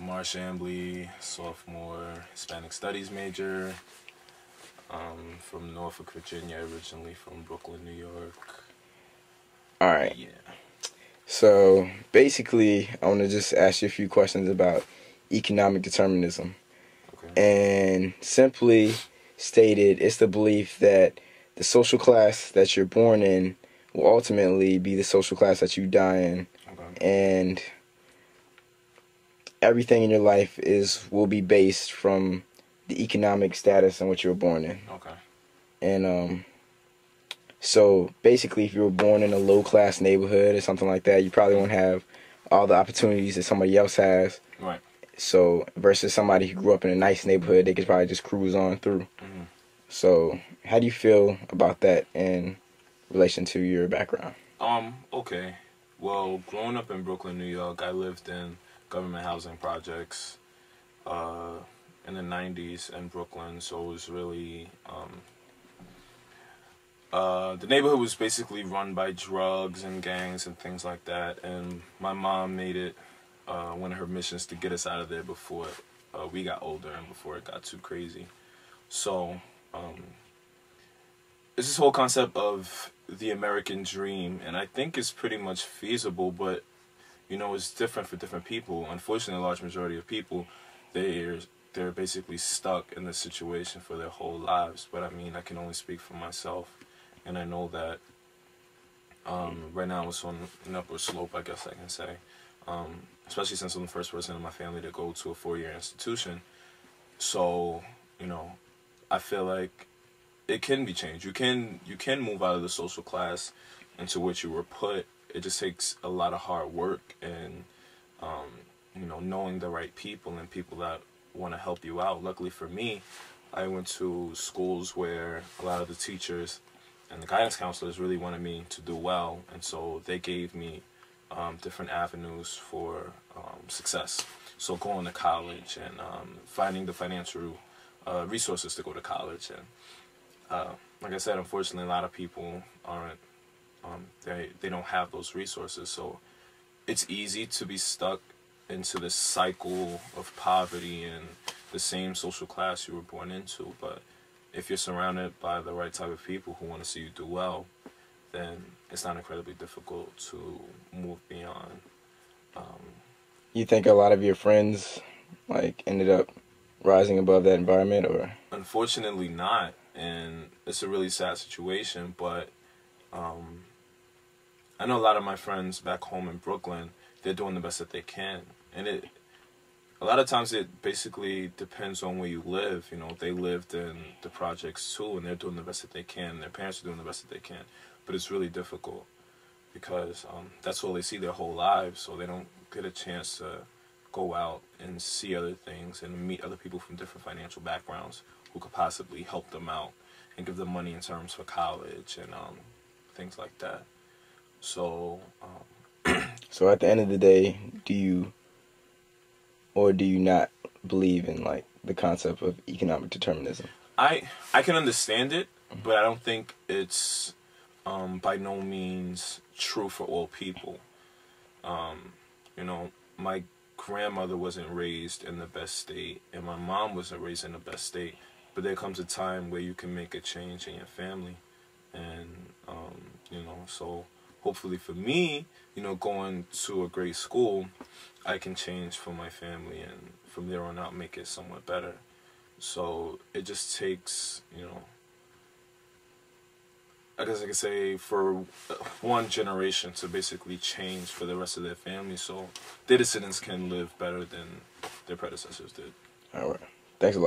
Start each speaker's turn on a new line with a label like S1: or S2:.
S1: Marshambly, sophomore, Hispanic Studies major. From Norfolk, Virginia, originally from Brooklyn, New York.
S2: All right.
S1: Yeah.
S2: So basically, I want to just ask you a few questions about economic determinism.
S1: Okay.
S2: And simply stated, it's the belief that the social class that you're born in will ultimately be the social class that you die in.
S1: Okay.
S2: And everything in your life will be based from the economic status in which you were born in.
S1: Okay.
S2: And so basically, if you were born in a low-class neighborhood or something like that, you probably won't have all the opportunities that somebody else has.
S1: Right.
S2: So versus somebody who grew up in a nice neighborhood, they could probably just cruise on through.
S1: Mm-hmm.
S2: So how do you feel about that in relation to your background?
S1: Okay. Well, growing up in Brooklyn, New York, I lived in government housing projects in the 90s in Brooklyn, so it was really the neighborhood was basically run by drugs and gangs and things like that, and my mom made it one of her missions to get us out of there before we got older and before it got too crazy. So it's this whole concept of the American dream, and I think it's pretty much feasible, but you know, it's different for different people. Unfortunately, a large majority of people, they're basically stuck in this situation for their whole lives. But I mean, I can only speak for myself, and I know that right now it's on an upward slope, I guess I can say. Especially since I'm the first person in my family to go to a 4-year institution. So, you know, I feel like it can be changed. You can move out of the social class into which you were put. It just takes a lot of hard work and you know, knowing the right people and people that want to help you out. Luckily for me, I went to schools where a lot of the teachers and the guidance counselors really wanted me to do well, and so they gave me different avenues for success. So going to college and finding the financial resources to go to college. And like I said, unfortunately, a lot of people aren't, they don't have those resources. So it's easy to be stuck into this cycle of poverty and the same social class you were born into. But if you're surrounded by the right type of people who want to see you do well, then it's not incredibly difficult to move beyond.
S2: You think a lot of your friends like ended up rising above that environment, or?
S1: Unfortunately not, and it's a really sad situation, but I know a lot of my friends back home in Brooklyn, they're doing the best that they can, and a lot of times it basically depends on where you live. You know, they lived in the projects too, and they're doing the best that they can, and their parents are doing the best that they can, but it's really difficult because that's all they see their whole lives, so they don't get a chance to go out and see other things and meet other people from different financial backgrounds who could possibly help them out and give them money in terms for college and things like that. So
S2: So at the end of the day, do you or do you not believe in like the concept of economic determinism?
S1: I can understand it, but I don't think it's by no means true for all people. You know, my grandmother wasn't raised in the best state, and my mom wasn't raised in the best state. But there comes a time where you can make a change in your family, and you know, so hopefully for me, you know, going to a great school, I can change for my family, and from there on out, make it somewhat better. So it just takes, you know, I guess I could say for one generation to basically change for the rest of their family, so their descendants can live better than their predecessors did.
S2: All right. Thanks a lot.